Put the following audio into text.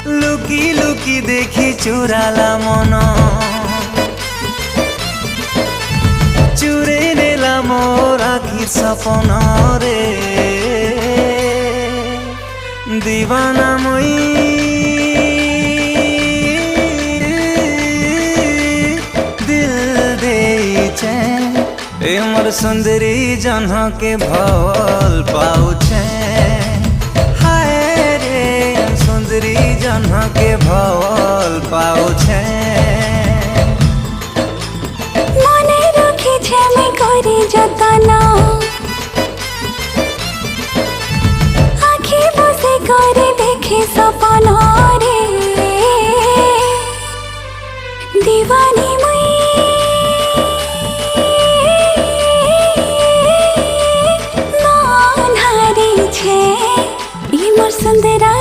লুকি লুকি দেখি চুরালা মন, চুরে নেলাম মোর আখির সপন রে। দিবানা মই দিল দেইছে, ए मोर सुंदरी जन्ह के भल पाउछे। हाय रे सुंदरी जन्ह के भल पाउछे। मने रखिछे मैं करी जतन, आँखि बसे करे देखे सपन रे। दीवानी मुई मन हारी छे, ई मोर सुंदरा